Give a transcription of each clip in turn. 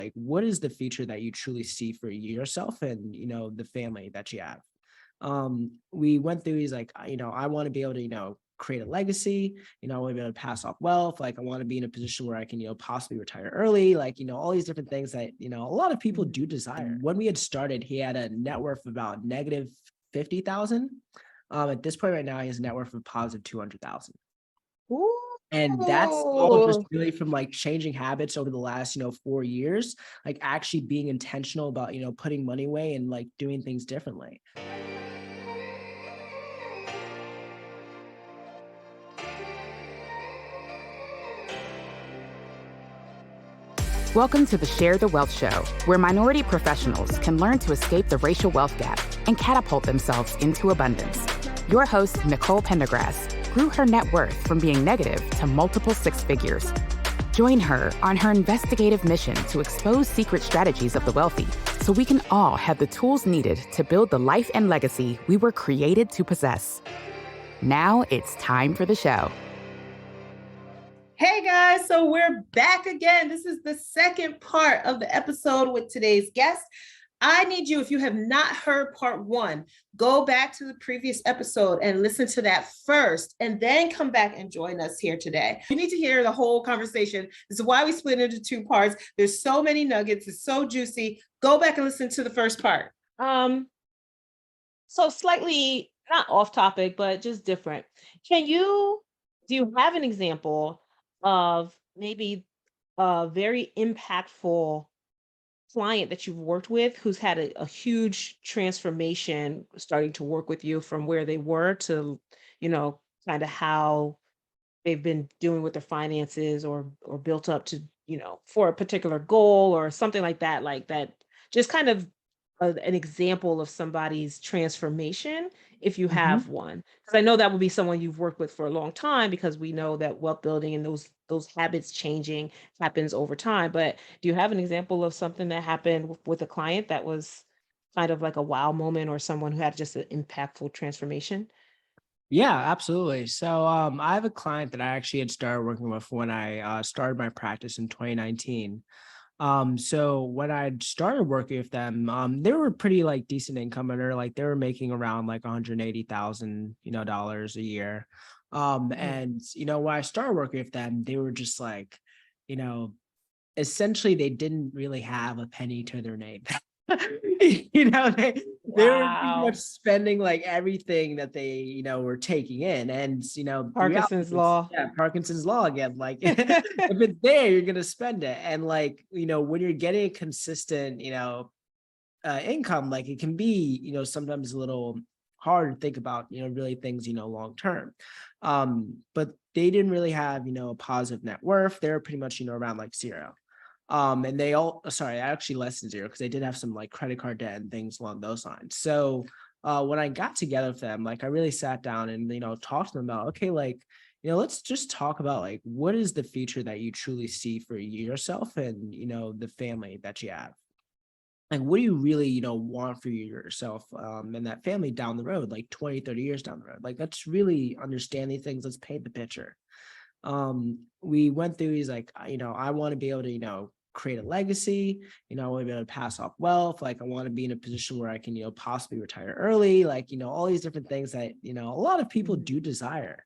like, what is the future that you truly see for yourself and, the family that you have? We went through, he's like, I want to be able to, create a legacy, I want to be able to pass off wealth. Like, I want to be in a position where I can, possibly retire early, like, all these different things that, a lot of people do desire. When we had started, he had a net worth of about negative 50,000. At this point right now, he has a net worth of positive 200,000. And that's all just Ooh. really from like changing habits over the last, 4 years, like actually being intentional about, putting money away and like doing things differently. Welcome to the Share the Wealth Show, where minority professionals can learn to escape the racial wealth gap and catapult themselves into abundance. Your host, Nicole Pendergrass, grew her net worth from being negative to multiple six figures. Join her on her investigative mission to expose secret strategies of the wealthy so we can all have the tools needed to build the life and legacy we were created to possess. Now it's time for the show. Hey guys, so we're back again. This is the second part of the episode with today's guest. I need you, if you have not heard part one, go back to the previous episode and listen to that first, and then come back and join us here today. You need to hear the whole conversation. This is why we split into two parts. There's so many nuggets. It's so juicy. Go back and listen to the first part. So slightly not off topic, but just different. Do you have an example of maybe a very impactful client that you've worked with who's had a huge transformation starting to work with you from where they were to, kind of how they've been doing with their finances or built up to, for a particular goal or something like that, just kind of an example of somebody's transformation, if you have one, because I know that would be someone you've worked with for a long time, because we know that wealth building and those habits changing happens over time. But do you have an example of something that happened with a client that was kind of like a wow moment, or someone who had just an impactful transformation? Yeah, absolutely. So I have a client that I actually had started working with when I started my practice in 2019. So when I started working with them, they were pretty like decent income earner, like they were making around like 180,000, dollars a year. And when I started working with them, they were just like, you know, essentially they didn't really have a penny to their name. They were pretty much Wow. spending like everything that they, were taking in. And, the reality Parkinson's is, law. yeah, Parkinson's law again, like if it's there, you're going to spend it. And like, when you're getting a consistent, income, like it can be, sometimes a little hard to think about, really things, long term. But they didn't really have, a positive net worth. They were pretty much, around like zero. And they all, sorry, actually less than zero, because they did have some like credit card debt and things along those lines. So when I got together with them, like I really sat down and, talked to them about, okay, like, let's just talk about like, what is the future that you truly see for yourself and, the family that you have? Like, what do you really, want for yourself and that family down the road, like 20, 30 years down the road? Like, let's really understand these things. Let's paint the picture. We went through, he's like, I want to be able to, create a legacy, I want to be able to pass off wealth. Like, I want to be in a position where I can, possibly retire early, like, all these different things that, a lot of people do desire.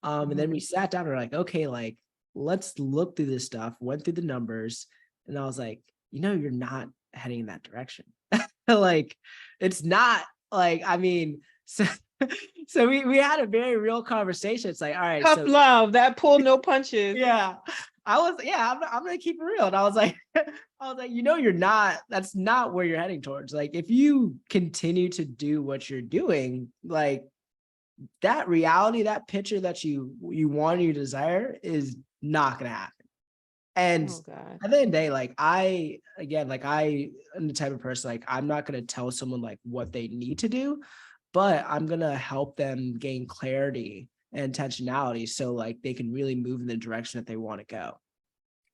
And then we sat down and we're like, okay, like, let's look through this stuff, went through the numbers. And I was like, you're not heading in that direction. Like, it's not like, I mean, so so we had a very real conversation. It's like, all right, Tough so love, that pull no punches. yeah, I'm gonna keep it real. And I was like, you're not, that's not where you're heading towards. Like, if you continue to do what you're doing, like that reality, that picture that you want, you desire is not gonna happen. And Oh God. at the end of the day, like I am the type of person, like I'm not gonna tell someone like what they need to do, but I'm gonna help them gain clarity and intentionality so like they can really move in the direction that they want to go.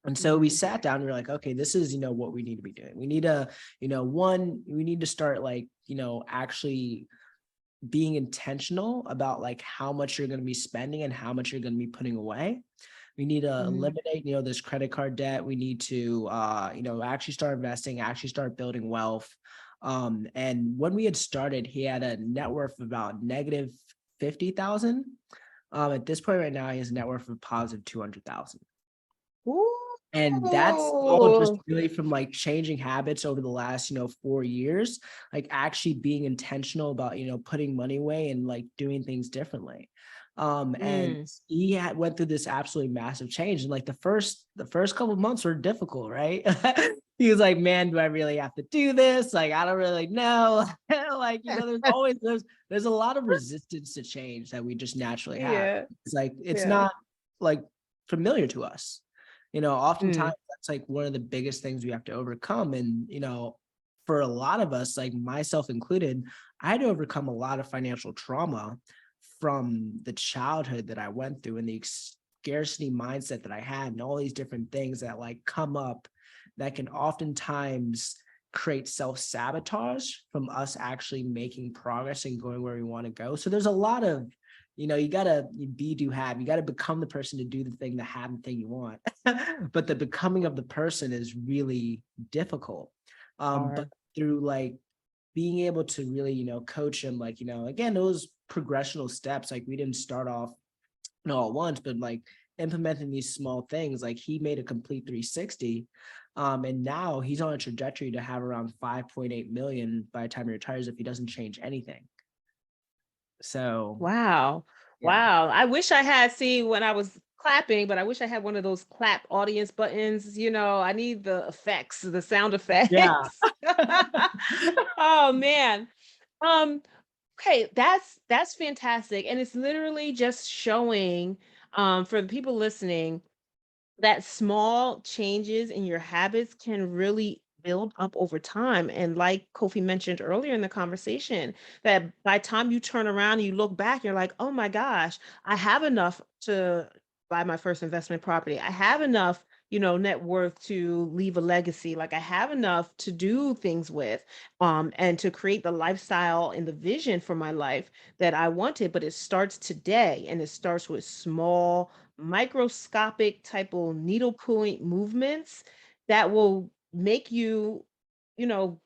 And so we sat down and we are like, okay, this is, what we need to be doing. We need to, we need to start like, actually being intentional about like how much you're going to be spending and how much you're going to be putting away. We need to eliminate, this credit card debt. We need to, actually start investing, actually start building wealth. And when we had started, he had a net worth of about negative 50,000. At this point right now, he has a net worth of positive 200,000. And that's all just really from like changing habits over the last, 4 years, like actually being intentional about, putting money away and like doing things differently. And he went through this absolutely massive change. And like the first couple of months were difficult, right? He was like, man, do I really have to do this? Like, I don't really know. Like, there's a lot of resistance to change that we just naturally have. It's like, it's not like familiar to us. Oftentimes that's like one of the biggest things we have to overcome. And, for a lot of us, like myself included, I had to overcome a lot of financial trauma from the childhood that I went through and the scarcity mindset that I had and all these different things that like come up that can oftentimes create self-sabotage from us actually making progress and going where we want to go. So there's a lot of, you gotta be, do, have. You gotta become the person to do the thing, to have the thing you want. But the becoming of the person is really difficult. But through like being able to really, coach him, like, again, those progressional steps, like we didn't start off all at once, but like implementing these small things, like he made a complete 360. And now he's on a trajectory to have around 5.8 million by the time he retires if he doesn't change anything. So wow. I wish I had seen when I was clapping, but I wish I had one of those clap audience buttons. I need the effects, the sound effects. Yeah. Oh man. Okay, that's fantastic. And it's literally just showing for the people listening that small changes in your habits can really build up over time. And like Kofi mentioned earlier in the conversation, that by the time you turn around and you look back, you're like, oh my gosh, I have enough to buy my first investment property. I have enough, net worth to leave a legacy. Like I have enough to do things with, and to create the lifestyle and the vision for my life that I wanted. But it starts today, and it starts with small microscopic type of needle point movements that will make you,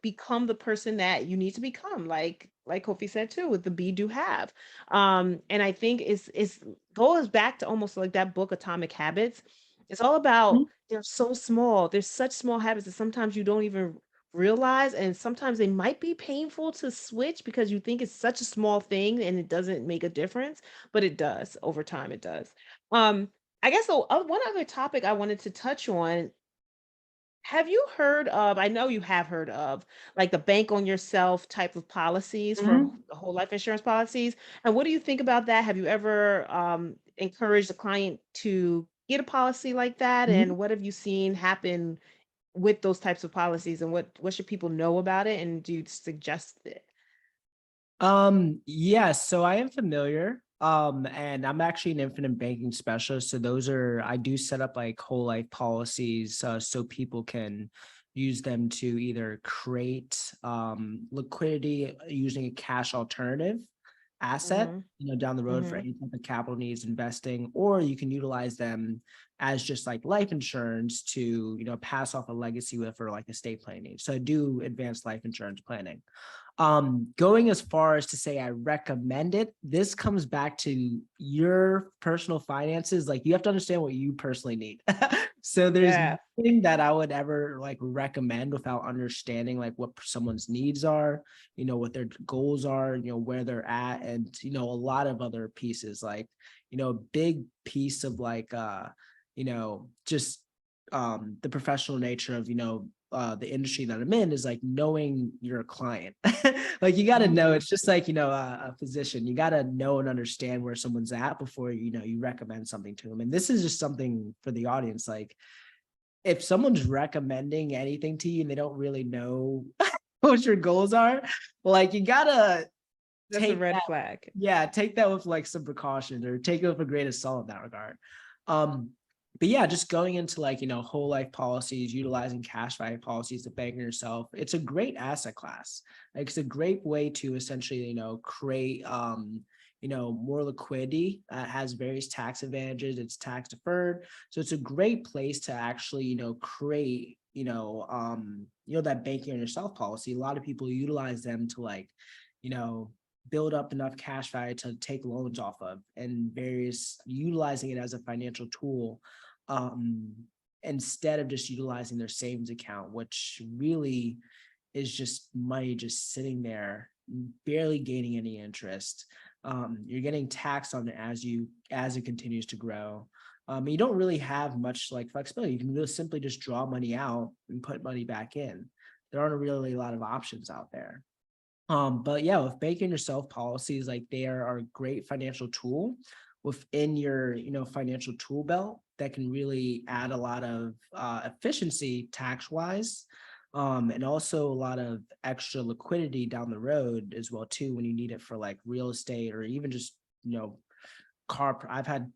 become the person that you need to become. Like Kofi said too, with the be, do, have. And I think it's goes back to almost like that book, Atomic Habits. It's all about they're so small. There's such small habits that sometimes you don't even realize, and sometimes they might be painful to switch because you think it's such a small thing and it doesn't make a difference, but it does over time. It does. Um, I guess one other topic I wanted to touch on. Have you heard of, I know you have heard of, like the bank on yourself type of policies for the whole life insurance policies? And what do you think about that? Have you ever encouraged a client to get a policy like that? And what have you seen happen with those types of policies? And what should people know about it? And do you suggest it? Yes, so I am familiar. And I'm actually an infinite banking specialist. So I do set up like whole life policies, so people can use them to either create liquidity using a cash alternative asset, down the road for any type of capital needs, investing, or you can utilize them as just like life insurance to, pass off a legacy with for like estate planning. So I do advanced life insurance planning. Going as far as to say I recommend it, this comes back to your personal finances. Like you have to understand what you personally need. So there's nothing that I would ever like recommend without understanding like what someone's needs are, what their goals are, where they're at, and a lot of other pieces like, a big piece of like just the professional nature of the industry that I'm in is like knowing your client. Like you got to know, it's just like, a physician, you got to know and understand where someone's at before, you recommend something to them. And this is just something for the audience. Like if someone's recommending anything to you and they don't really know what your goals are, like you gotta That's a red flag. Yeah, take that with like some precautions or take it with a grain of salt in that regard. But yeah, just going into like, whole life policies, utilizing cash value policies to bank on yourself. It's a great asset class. Like it's a great way to essentially, create, more liquidity, has various tax advantages. It's tax deferred. So it's a great place to actually, create, that banking on yourself policy. A lot of people utilize them to build up enough cash value to take loans off of, and utilizing it as a financial tool, instead of just utilizing their savings account, which really is just money just sitting there, barely gaining any interest. You're getting taxed on it as it continues to grow. You don't really have much flexibility. You can just simply just draw money out and put money back in. There aren't really a lot of options out there. But yeah, with banking yourself policies, they are a great financial tool within your, financial tool belt that can really add a lot of efficiency tax wise, and also a lot of extra liquidity down the road as well too, when you need it for real estate or even just, I've had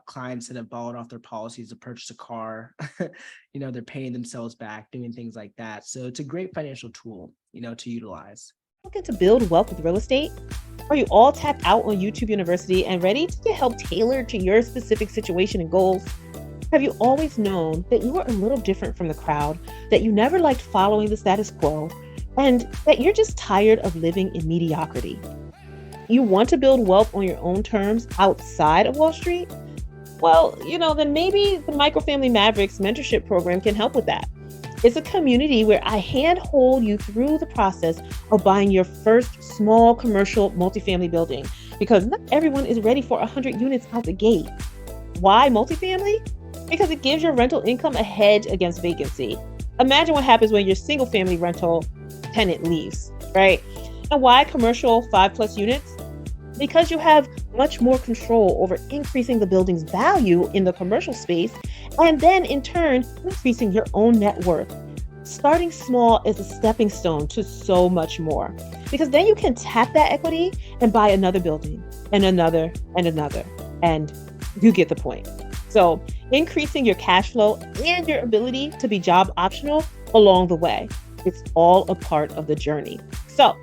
clients that have borrowed off their policies to purchase a car. They're paying themselves back, doing things like that. So it's a great financial tool, to utilize. Looking to build wealth with real estate? Are you all tapped out on YouTube University and ready to get help tailored to your specific situation and goals? Have you always known that you are a little different from the crowd, that you never liked following the status quo, and that you're just tired of living in mediocrity? You want to build wealth on your own terms outside of Wall Street? Well, then maybe the Microfamily Mavericks mentorship program can help with that. It's a community where I handhold you through the process of buying your first small commercial multifamily building, because not everyone is ready for 100 units out the gate. Why multifamily? Because it gives your rental income a hedge against vacancy. Imagine what happens when your single family rental tenant leaves, right? And why commercial 5+ units? Because you have much more control over increasing the building's value in the commercial space, and then in turn, increasing your own net worth. Starting small is a stepping stone to so much more, because then you can tap that equity and buy another building and another and another, and you get the point. So increasing your cash flow and your ability to be job optional along the way. It's all a part of the journey. So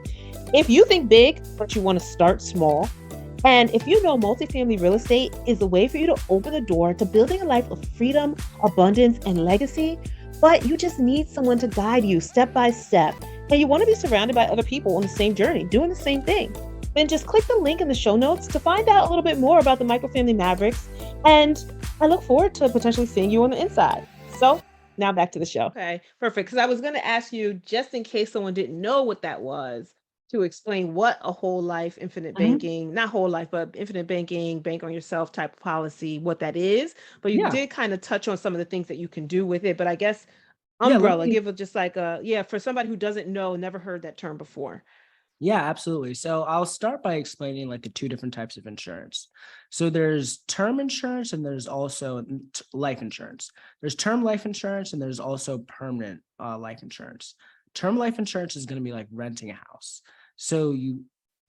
if you think big, but you want to start small, and if you know multifamily real estate is a way for you to open the door to building a life of freedom, abundance, and legacy, but you just need someone to guide you step by step, and you want to be surrounded by other people on the same journey, doing the same thing, then just click the link in the show notes to find out a little bit more about the Microfamily Mavericks, and I look forward to potentially seeing you on the inside. So now back to the show. Okay, perfect. Because I was going to ask you, just in case someone didn't know what that was, to explain what a whole life infinite banking, not whole life, but infinite banking, bank on yourself type of policy, what that is. But you did kind of touch on some of the things that you can do with it. But I guess umbrella, give it just for somebody who doesn't know, never heard that term before. Yeah, absolutely. So I'll start by explaining the two different types of insurance. So there's term insurance and there's also life insurance. There's term life insurance and there's also permanent life insurance. Term life insurance is going to be like renting a house. So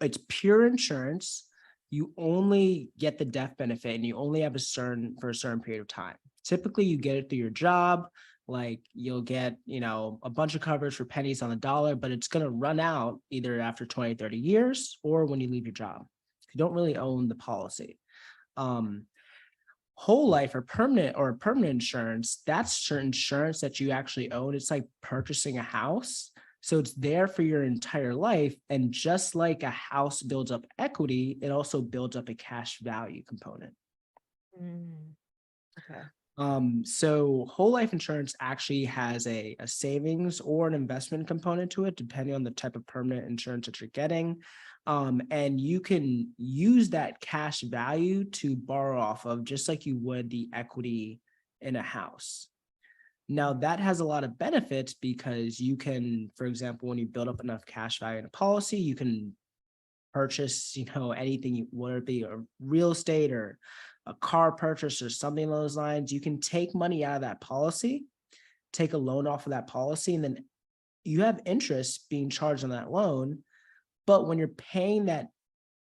it's pure insurance. You only get the death benefit and you only have for a certain period of time. Typically you get it through your job. You'll get, a bunch of coverage for pennies on the dollar, but it's going to run out either after 20, 30 years or when you leave your job. You don't really own the policy. Whole life or permanent insurance, that's insurance that you actually own. It's like purchasing a house. So it's there for your entire life. And just like a house builds up equity, it also builds up a cash value component. Okay. So whole life insurance actually has a savings or an investment component to it, depending on the type of permanent insurance that you're getting. And you can use that cash value to borrow off of, just like you would the equity in a house. Now that has a lot of benefits because you can, for example, when you build up enough cash value in a policy, you can purchase, anything, whether it be a real estate or a car purchase or something along those lines. You can take money out of that policy, take a loan off of that policy, and then you have interest being charged on that loan. But when you're paying that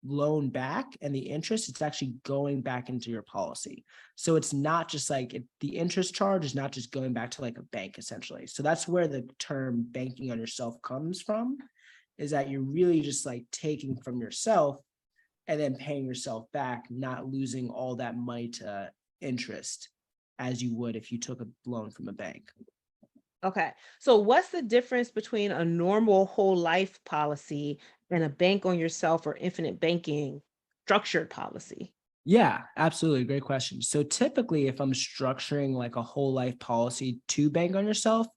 loan back and the interest, it's actually going back into your policy. So it's not just the interest charge is not just going back to a bank essentially. So that's where the term banking on yourself comes from, is that you're really just taking from yourself and then paying yourself back, not losing all that money to interest as you would if you took a loan from a bank. Okay. So what's the difference between a normal whole life policy and a bank on yourself or infinite banking structured policy? Yeah, absolutely. Great question. So typically, if I'm structuring like a whole life policy to bank on yourself,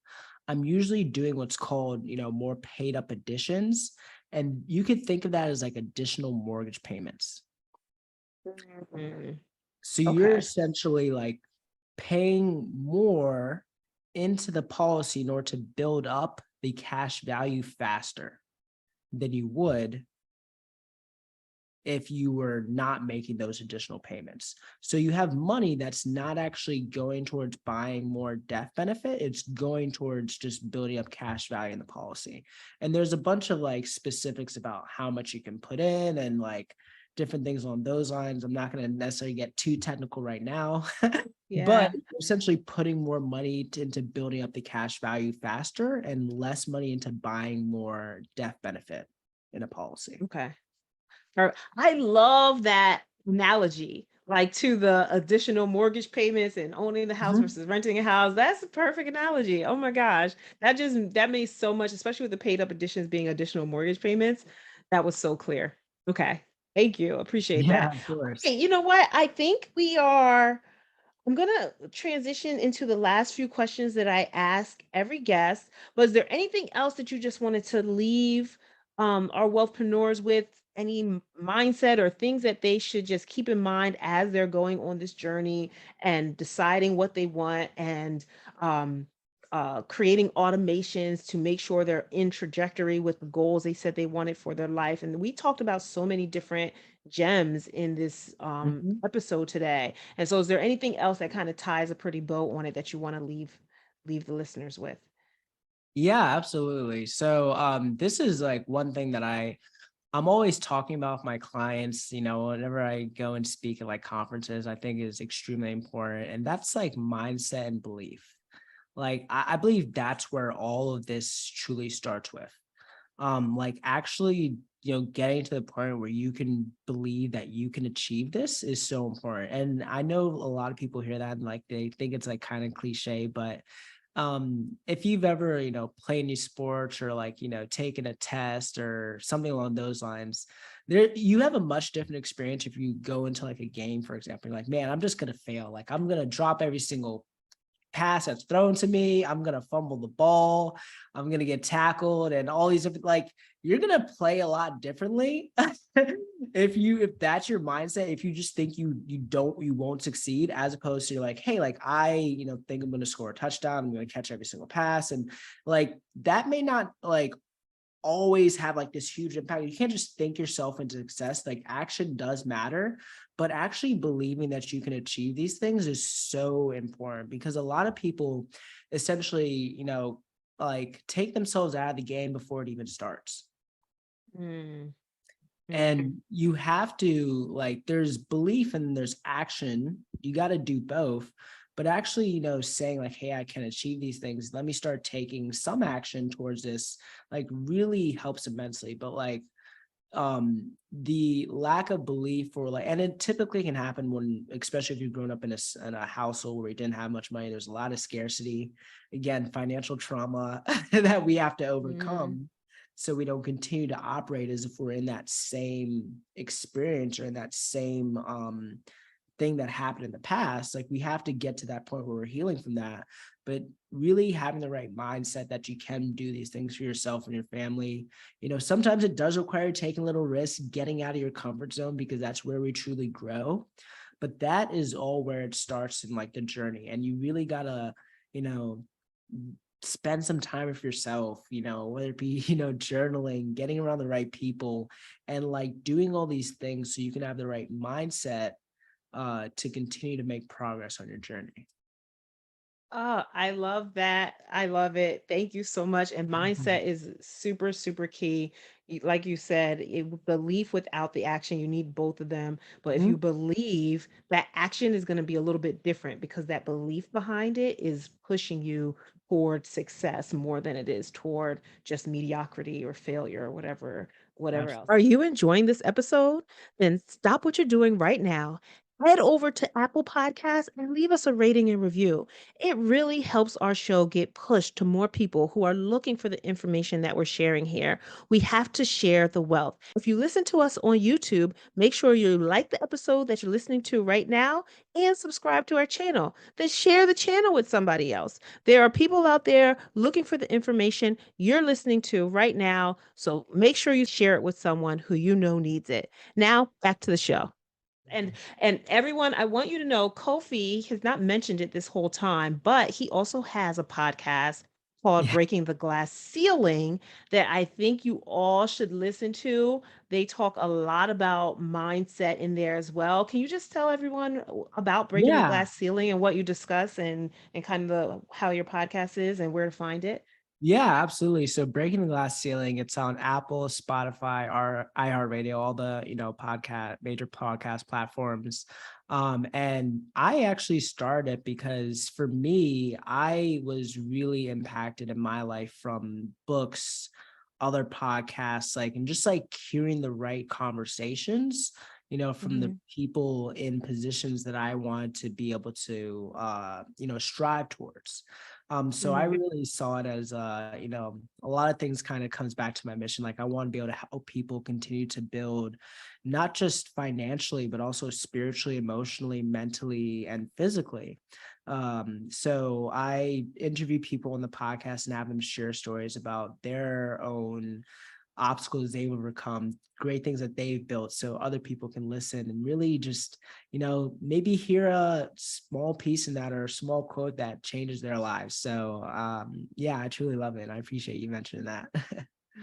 I'm usually doing what's called, more paid up additions. And you could think of that as like additional mortgage payments. Mhm. So you're Okay. essentially like paying more into the policy in order to build up the cash value faster than you would if you were not making those additional payments. So you have money that's not actually going towards buying more death benefit. It's going towards just building up cash value in the policy. And there's a bunch of like specifics about how much you can put in and like different things on those lines. I'm not going to necessarily get too technical right now, Yeah. but essentially putting more money into building up the cash value faster and less money into buying more death benefit in a policy. Okay. I love that analogy, like to the additional mortgage payments and owning the house Mhm. versus renting a house. That's a perfect analogy. Oh my gosh. That makes so much, especially with the paid up additions being additional mortgage payments. That was so clear. Okay. Thank you. Appreciate Yeah, that. of course. Okay, you know what? I think I'm gonna transition into the last few questions that I ask every guest. Was there anything else that you just wanted to leave our wealthpreneurs with? Any mindset or things that they should just keep in mind as they're going on this journey and deciding what they want and um, creating automations to make sure they're in trajectory with the goals they said they wanted for their life? And we talked about so many different gems in this Mhm. episode today. And so is there anything else that kind of ties a pretty bow on it that you want to leave the listeners with? Yeah, absolutely. So this is like one thing that I'm always talking about with my clients, whenever I go and speak at like conferences, I think is extremely important. And that's like mindset and belief. Like I believe that's where all of this truly starts with. Like actually, getting to the point where you can believe that you can achieve this is so important. And I know a lot of people hear that and like they think it's like kind of cliche, but if you've ever played any sports or like taken a test or something along those lines, there you have a much different experience if you go into like a game, for example. You're like, man, I'm just gonna fail, like I'm gonna drop every single pass that's thrown to me, I'm gonna fumble the ball, I'm gonna get tackled, and all these different, like you're gonna play a lot differently if that's your mindset. If you just think you won't succeed, as opposed to you're like, hey, like I think I'm gonna score a touchdown, I'm gonna catch every single pass, and like that may not like always have like this huge impact. You can't just think yourself into success. Like action does matter, but actually believing that you can achieve these things is so important, because a lot of people essentially, like take themselves out of the game before it even starts. Mm, mm, And you have to like, there's belief and there's action. You got to do both. But actually, saying like, hey, I can achieve these things. Let me start taking some action towards this, like really helps immensely. But like the lack of belief, or like, and it typically can happen when, especially if you've grown up in a household where you didn't have much money, there's a lot of scarcity, again, financial trauma that we have to mm. overcome, so we don't continue to operate as if we're in that same experience or in that same thing that happened in the past. Like we have to get to that point where we're healing from that, but really having the right mindset that you can do these things for yourself and your family. Sometimes it does require taking a little risk, getting out of your comfort zone, because that's where we truly grow. But that is all where it starts in like the journey. And you really gotta, you know, spend some time with yourself, whether it be, journaling, getting around the right people, and like doing all these things so you can have the right mindset to continue to make progress on your journey. Oh, I love that. I love it. Thank you so much. And mindset is super, super key. Like you said, belief without the action, you need both of them. But if you Mhm. believe, that action is going to be a little bit different because that belief behind it is pushing you toward success more than it is toward just mediocrity or failure or whatever else. Are you enjoying this episode? Then stop what you're doing right now. Head over to Apple Podcasts and leave us a rating and review. It really helps our show get pushed to more people who are looking for the information that we're sharing here. We have to share the wealth. If you listen to us on YouTube, make sure you like the episode that you're listening to right now and subscribe to our channel. Then share the channel with somebody else. There are people out there looking for the information you're listening to right now. So make sure you share it with someone who you know needs it. Now, back to the show. And everyone, I want you to know Kofi has not mentioned it this whole time, but he also has a podcast called Yeah. Breaking the Glass Ceiling that I think you all should listen to. They talk a lot about mindset in there as well. Can you just tell everyone about Breaking the Yeah. Glass Ceiling and what you discuss and kind of how your podcast is and where to find it? Yeah, absolutely. So Breaking the Glass Ceiling, it's on Apple, Spotify, or iHeartRadio, all the, major podcast platforms. And I actually started because for me, I was really impacted in my life from books, other podcasts, and just hearing the right conversations, from the people in positions that I want to be able to, strive towards. So I really saw it as, a lot of things kind of comes back to my mission. I want to be able to help people continue to build, not just financially, but also spiritually, emotionally, mentally, and physically. So I interview people on the podcast and have them share stories about their own obstacles they've overcome, great things that they've built, so other people can listen and really just, maybe hear a small piece in that or a small quote that changes their lives. So yeah, I truly love it. And I appreciate you mentioning that.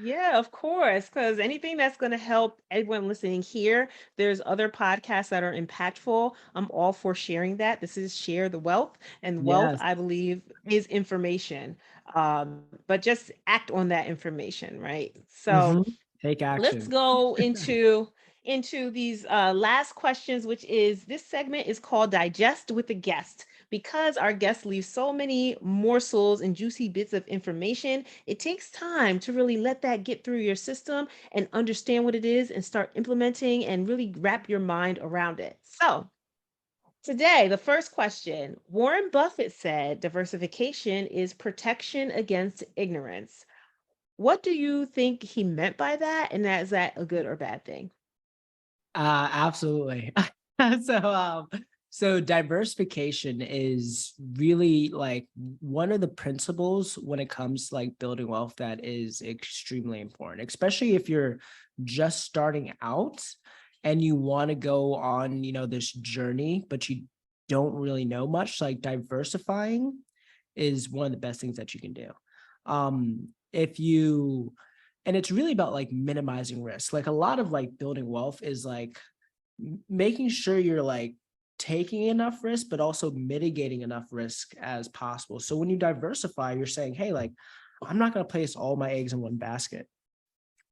Yeah, of course, because anything that's going to help everyone listening here, there's other podcasts that are impactful. I'm all for sharing that. This is Share the Wealth, and wealth, Yes. I believe, is information. But just act on that information, right? So Take let's action. go into these last questions, which is this segment is called Digest with the Guest. Because our guests leave so many morsels and juicy bits of information, it takes time to really let that get through your system and understand what it is and start implementing and really wrap your mind around it. So today, the first question: Warren Buffett said diversification is protection against ignorance. What do you think he meant by that? And is that a good or bad thing? Absolutely. So, so diversification is really one of the principles when it comes to building wealth that is extremely important, especially if you're just starting out and you want to go on, this journey, but you don't really know much. Diversifying is one of the best things that you can do. If you And it's really about minimizing risk. A lot of building wealth is making sure you're taking enough risk, but also mitigating enough risk as possible. So when you diversify, you're saying, hey, I'm not going to place all my eggs in one basket.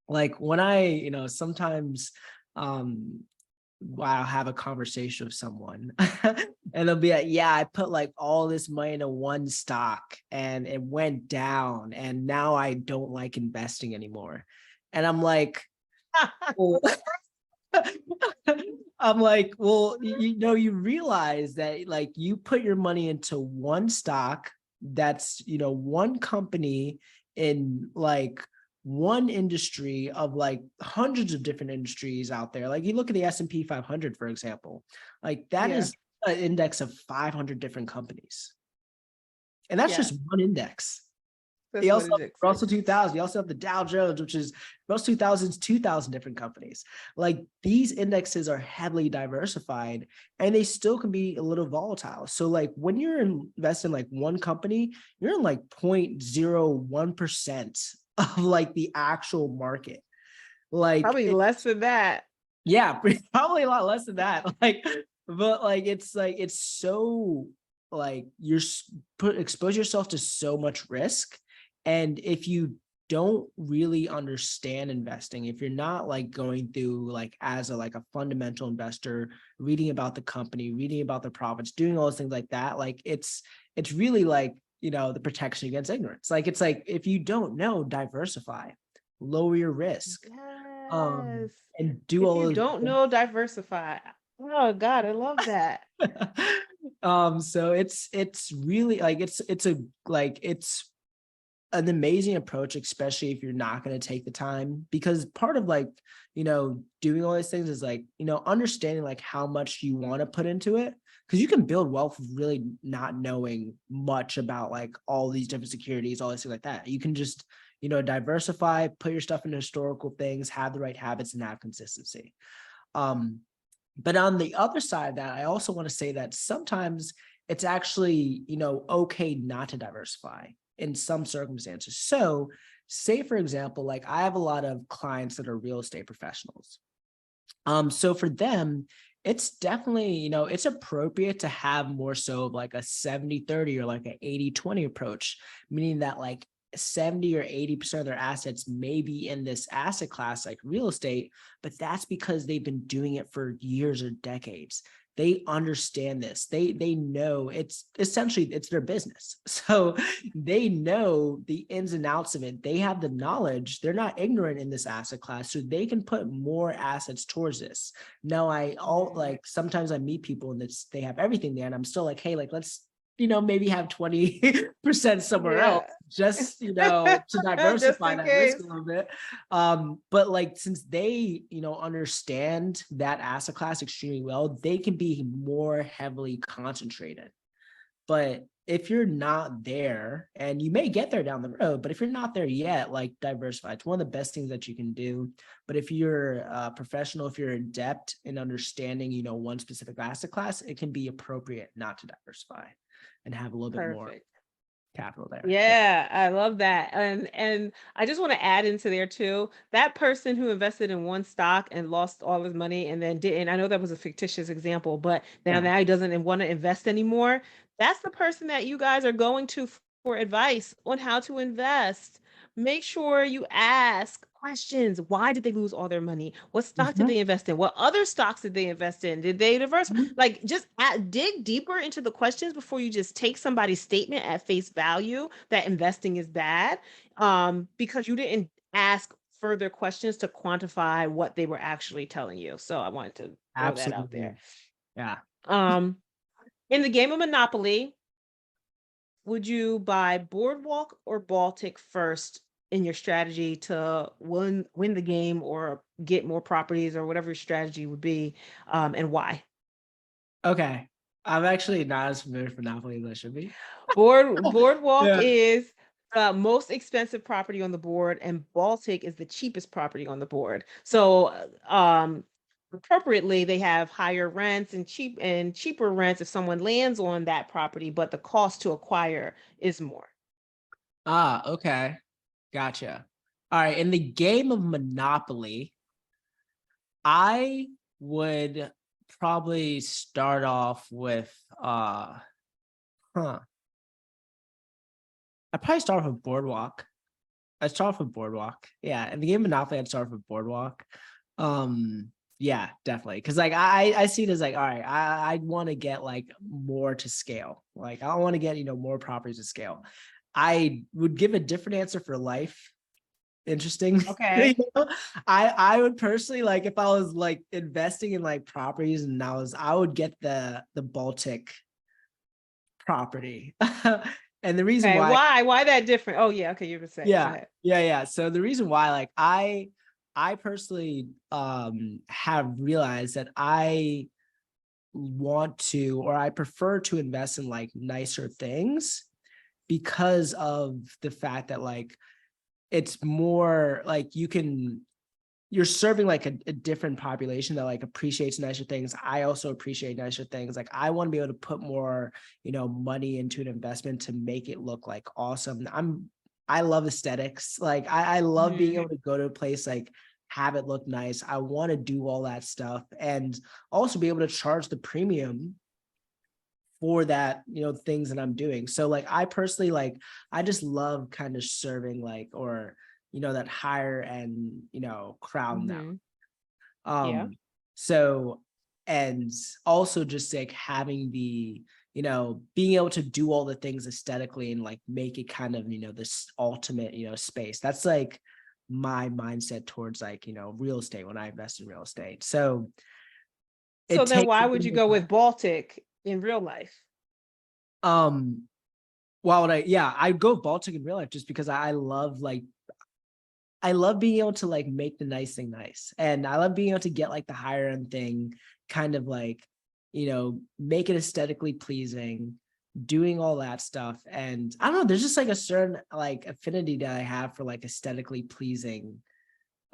When I, sometimes I'll have a conversation with someone and they'll be like, yeah, I put all this money into one stock and it went down and now I don't like investing anymore. And I'm like, well, well, you realize that you put your money into one stock that's, one company in one industry of hundreds of different industries out there. You look at the S&P 500, for example, that is an index of 500 different companies. And that's just one index. That's You what also it have is. Russell 2000. You also have the Dow Jones, which is Russell 2000's 2,000 different companies. These indexes are heavily diversified and they still can be a little volatile. So when you're investing in one company, you're in 0.01% of the actual market. Probably less than that. Yeah, probably a lot less than that. But it's so expose yourself to so much risk. And if you don't really understand investing, if you're not going through as a fundamental investor, reading about the company, reading about the profits, doing all those things like that, it's really the protection against ignorance. Like, it's like, if you don't know, diversify, lower your risk, Yes. and do If all you those don't know, diversify. Oh God, I love that. so it's really like, it's an amazing approach, especially if you're not going to take the time, because part of like, doing all these things is like, understanding like how much you want to put into it. Because you can build wealth really not knowing much about like all these different securities, all this things like that. You can just, diversify, put your stuff into historical things, have the right habits, and have consistency. But on the other side of that, I also want to say that sometimes it's actually, okay not to diversify in some circumstances. So say, for example, like I have a lot of clients that are real estate professionals. So for them, it's definitely, it's appropriate to have more so of like a 70-30 or like an 80-20 approach, meaning that like 70 or 80% of their assets may be in this asset class like real estate, but that's because they've been doing it for years or decades. They understand this. They know it's essentially, it's their business. So they know the ins and outs of it. They have the knowledge. They're not ignorant in this asset class, so they can put more assets towards this. Now, like sometimes I meet people and they have everything there, and I'm still like, hey, like let's maybe have 20% somewhere else, just to Just diversify in that case. risk a little bit. But like, since they understand that asset class extremely well, they can be more heavily concentrated. But if you're not there, and you may get there down the road, but if you're not there yet, like, diversify. It's one of the best things that you can do. But if you're a professional, if you're adept in understanding one specific asset class, it can be appropriate not to diversify and have a little bit more Perfect. capital there. Yeah, I love that. And I just want to add into there too, that person who invested in one stock and lost all his money and then didn't, I know that was a fictitious example, but now he doesn't want to invest anymore. That's the person that you guys are going to for advice on how to invest. Make sure you ask questions. Why did they lose all their money? What stock did they invest in? What other stocks did they invest in? Did they diversify? Like, just dig deeper into the questions before you just take somebody's statement at face value that investing is bad, because you didn't ask further questions to quantify what they were actually telling you. So I wanted to throw that out there. Absolutely. Yeah. In the game of Monopoly, would you buy Boardwalk or Baltic first in your strategy to win the game or get more properties or whatever your strategy would be, and why? Okay. I'm actually not as familiar with Monopoly as I should be. Boardwalk Yeah. is the most expensive property on the board, and Baltic is the cheapest property on the board. So, appropriately, they have higher rents and cheaper rents if someone lands on that property, but the cost to acquire is more. Okay. Gotcha. All right. In the game of Monopoly, I would probably start off with I'd probably start off with Boardwalk. I'd start off with Boardwalk. Yeah. In the game of Monopoly, I'd start off with Boardwalk. Yeah, definitely. Cause like I see it as like, all right, I want to get like more to scale. Like I want to get, more properties to scale. I would give a different answer for life. Interesting. Okay. I would personally, like, if I was like investing in like properties, and I would get the Baltic property. And the reason Okay. why, Why that different? Oh yeah. Okay. You were saying. Go yeah, ahead. yeah. So the reason why, like, I personally have realized that I want to, or I prefer to invest in like nicer things, because of the fact that like it's more like you're serving like a different population that like appreciates nicer things. I also appreciate nicer things. Like I want to be able to put more, money into an investment to make it look like awesome. I love aesthetics. Like I love being able to go to a place, like have it look nice. I want to do all that stuff, and also be able to charge the premium for that, things that I'm doing. So like I personally, like, I just love kind of serving like, or that higher end, crowd now. Yeah. So, and also just like having the, you know, being able to do all the things aesthetically and like make it kind of, you know, this ultimate, you know, space. That's like my mindset towards like, you know, real estate when I invest in real estate. So So it then takes why a would bit you of go with Baltic in real life? why would I'd go Baltic in real life just because I love like I love being able to like make the nice thing nice. And I love being able to get like the higher end thing, kind of like, you know, make it aesthetically pleasing, doing all that stuff. And I don't know, there's just like a certain like affinity that I have for like aesthetically pleasing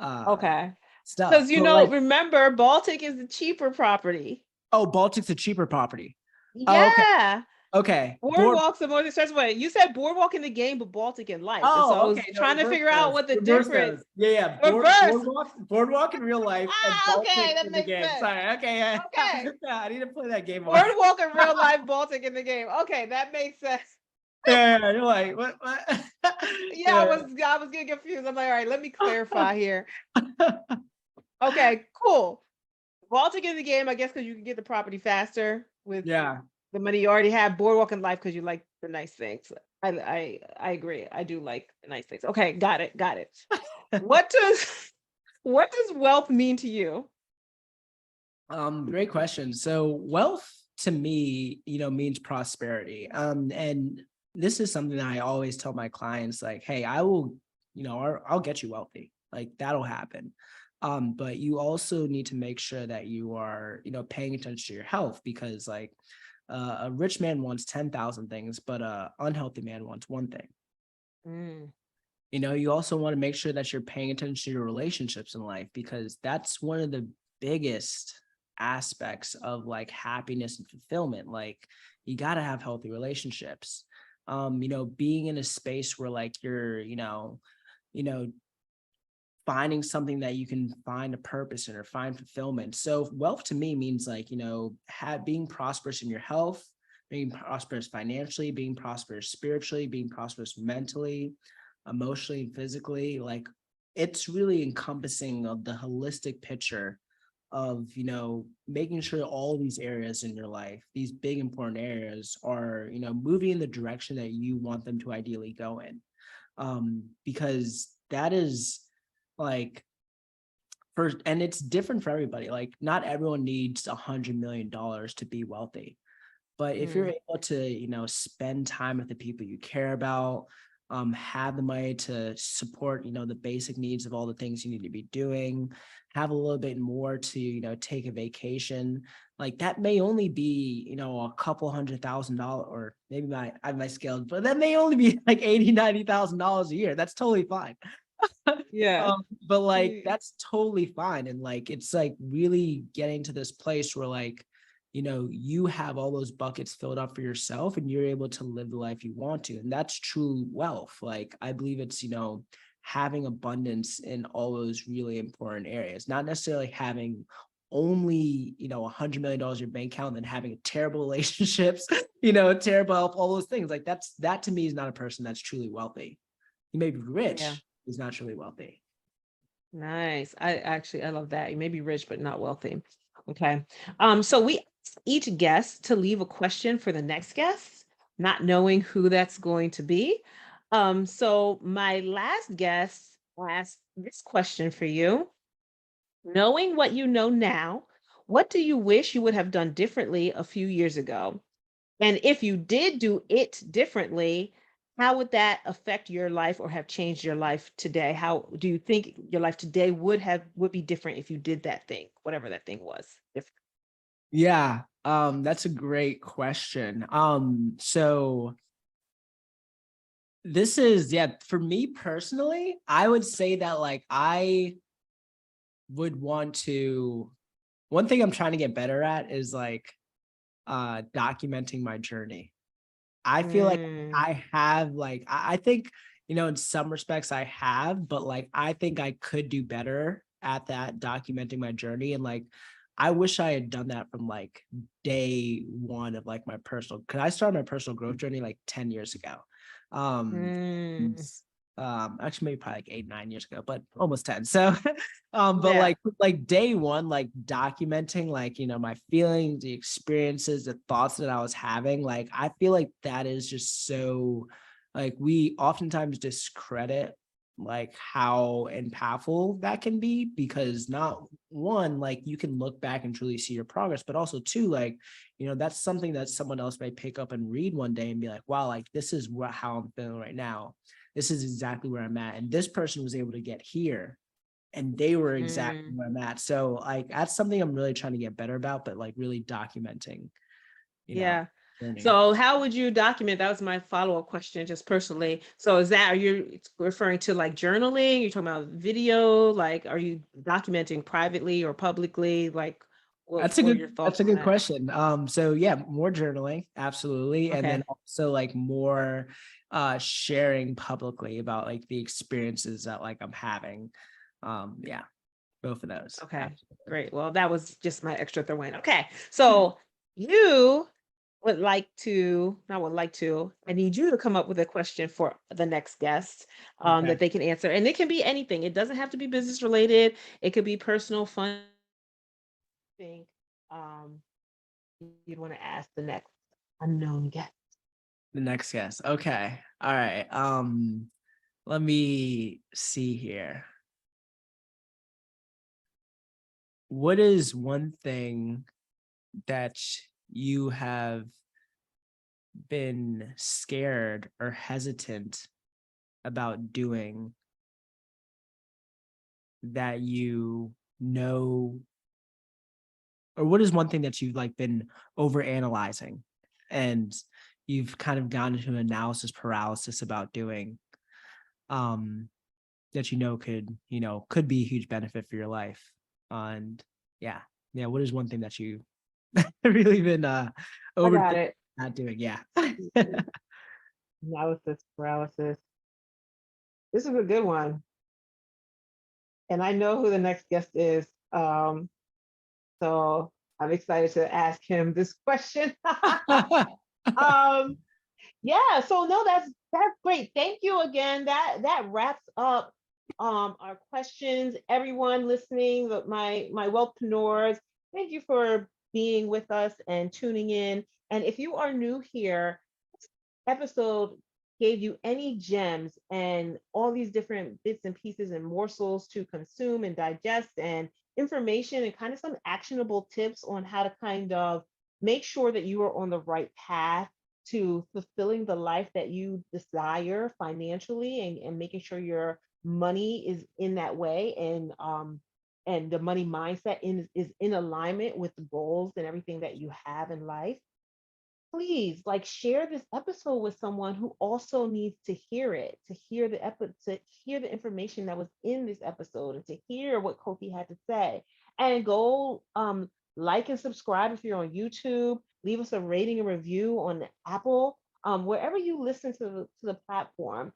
Okay. stuff. Because, you But know, like, remember, Baltic is the cheaper property. oh, Baltic's a cheaper property. Oh, okay. Yeah. Okay. Boardwalk's the most expensive way. You said Boardwalk in the game, but Baltic in life. And so I Oh, was okay. No, trying to reverse figure out those. what the Reverse difference. those. Yeah. Reverse. Boardwalk in real life and Okay, Baltic that in the makes game. sense. Sorry. Okay. Yeah. Okay. Yeah, I need to play that game more. Boardwalk in real life, Baltic in the game. Okay, that makes sense. Yeah. You're like, what? Yeah, Yeah. I was getting confused. I'm like, all right, let me clarify here. Okay, cool. Baltic in the game, I guess, because you can get the property faster with Yeah. the money you already have. Boardwalk in life because you like the nice things. I agree. I do like the nice things. Okay, got it. What does wealth mean to you? Great question. So wealth to me, you know, means prosperity. And this is something that I always tell my clients, like, hey, I will, you know, I'll get you wealthy. Like that'll happen. But you also need to make sure that you are, you know, paying attention to your health because like a rich man wants 10,000 things, but a unhealthy man wants one thing. Mm, You know, you also want to make sure that you're paying attention to your relationships in life because that's one of the biggest aspects of like happiness and fulfillment. Like you got to have healthy relationships. You know, being in a space where like you're, you know, finding something that you can find a purpose in or find fulfillment. So wealth to me means like, you know, being prosperous in your health, being prosperous financially, being prosperous spiritually, being prosperous mentally, emotionally and physically. Like it's really encompassing of the holistic picture of, you know, making sure all these areas in your life, these big important areas are, you know, moving in the direction that you want them to ideally go in. Because that is like first, and it's different for everybody. Like not everyone needs $100 million to be wealthy. But if you're mm, able to, you know, spend time with the people you care about, have the money to support, you know, the basic needs of all the things you need to be doing, have a little bit more to, you know, take a vacation, like that may only be, you know, a couple $100,000 or maybe I have my scales, but that may only be like $80,000-$90,000 a year. That's totally fine. yeah. But like Mm, that's totally fine. And like it's like really getting to this place where like, you know, you have all those buckets filled up for yourself and you're able to live the life you want to. And that's true wealth. Like I believe it's, you know, having abundance in all those really important areas, not necessarily having only, you know, $100 million in your bank account and having terrible relationships, you know, terrible health, all those things. Like that to me is not a person that's truly wealthy. You may be yeah. rich, is not truly wealthy. Nice. I love that. You may be rich, but not wealthy. Okay. So we ask each guest to leave a question for the next guest, not knowing who that's going to be. So my last guest asked this question for you. Knowing what you know now, what do you wish you would have done differently a few years ago? And if you did do it differently, how would that affect your life or have changed your life today? How do you think your life today would be different if you did that thing, whatever that thing was? Yeah, that's a great question. So this is, yeah, for me personally, I would say that like I would want to, one thing I'm trying to get better at is like documenting my journey. I feel like Mm, I have like I think, you know, in some respects I have, but like I think I could do better at that documenting my journey. And like I wish I had done that from like day one of like my personal, because I started my personal growth journey like 10 years ago. Um mm, Actually maybe probably like 8-9 years ago, but almost 10. So but Yeah. like day one, like documenting like, my feelings, the experiences, the thoughts that I was having, like I feel like that is just so, like we oftentimes discredit like how impactful that can be, because not one, like you can look back and truly see your progress, but also two, like, that's something that someone else may pick up and read one day and be like, wow, like this is how I'm feeling right now. This is exactly where I'm at. And this person was able to get here and they were exactly where I'm at. So like, that's something I'm really trying to get better about, but like really documenting, Yeah. journey. So how would you document? That was my follow-up question, just personally. So are you referring to like journaling? You're talking about video? Like, are you documenting privately or publicly? Like, what are your thoughts That's a on good that? question. So yeah, more journaling, absolutely. And then Okay. also like more sharing publicly about like the experiences that like I'm having. Yeah, both of those. Okay. Absolutely. Great. Well, that was just my extra throw in. Okay. So you would like to, I would like to, I need you to come up with a question for the next guest Okay. that they can answer. And it can be anything. It doesn't have to be business related. It could be personal, fun thing. Um, you'd want to ask the next unknown guest. The next guest. Okay. All right. Let me see here. What is one thing that you have been scared or hesitant about doing that or what is one thing that you've like been over analyzing and you've kind of gone into an analysis paralysis about doing, that could be a huge benefit for your life? And yeah, what is one thing that you really been I over got it. not doing? Yeah. Analysis paralysis. This is a good one. And I know who the next guest is. So I'm excited to ask him this question. um, yeah, so no, that's great. Thank you again. That wraps up our questions. Everyone listening, my wealthpreneurs, thank you for being with us and tuning in. And if you are new here, this episode gave you any gems and all these different bits and pieces and morsels to consume and digest, and information and kind of some actionable tips on how to kind of make sure that you are on the right path to fulfilling the life that you desire financially, and making sure your money is in that way, and the money mindset is in alignment with the goals and everything that you have in life. Please like share this episode with someone who also needs to hear it, to hear the information that was in this episode, and to hear what Kofi had to say. And go like and subscribe if you're on YouTube. Leave us a rating and review on Apple, wherever you listen to the platform.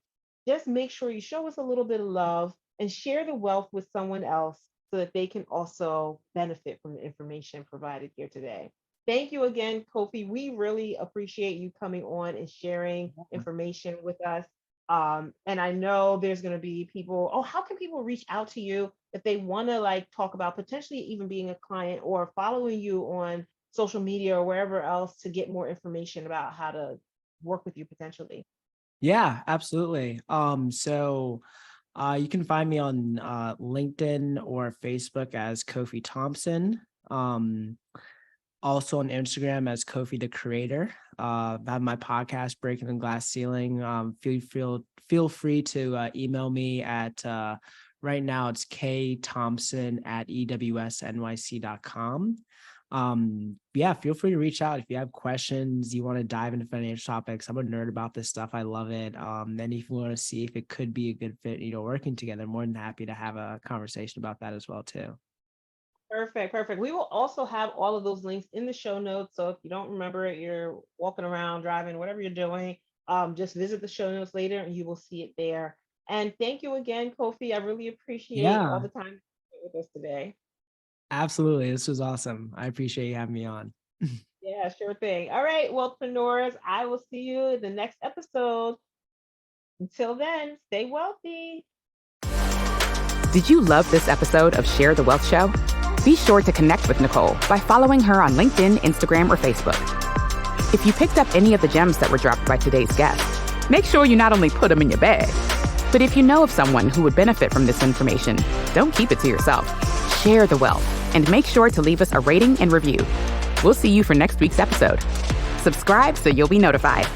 Just make sure you show us a little bit of love and share the wealth with someone else so that they can also benefit from the information provided here today. Thank you again, Kofi. We really appreciate you coming on and sharing information with us. And I know there's going to be people. Oh, how can people reach out to you if they want to like talk about potentially even being a client or following you on social media or wherever else to get more information about how to work with you potentially? Yeah, absolutely. So you can find me on LinkedIn or Facebook as Kofi Thompson. Also on Instagram as Kofi the Creator. I have my podcast, Breaking the Glass Ceiling. Feel free to email me at right now it's ktompson@ewsnyc.com. Yeah, feel free to reach out if you have questions, you want to dive into financial topics. I'm a nerd about this stuff. I love it. Then if you want to see if it could be a good fit, working together, more than happy to have a conversation about that as well too. Perfect, perfect. We will also have all of those links in the show notes. So if you don't remember it, you're walking around, driving, whatever you're doing, just visit the show notes later and you will see it there. And thank you again, Kofi. I really appreciate all Yeah, the time you spent with us today. absolutely. This was awesome. I appreciate you having me on. Yeah, sure thing. All right, wealthpreneurs, I will see you in the next episode. Until then, stay wealthy. Did you love this episode of Share the Wealth Show? Be sure to connect with Nicole by following her on LinkedIn, Instagram, or Facebook. If you picked up any of the gems that were dropped by today's guest, make sure you not only put them in your bag, but if you know of someone who would benefit from this information, don't keep it to yourself. Share the wealth and make sure to leave us a rating and review. We'll see you for next week's episode. Subscribe so you'll be notified.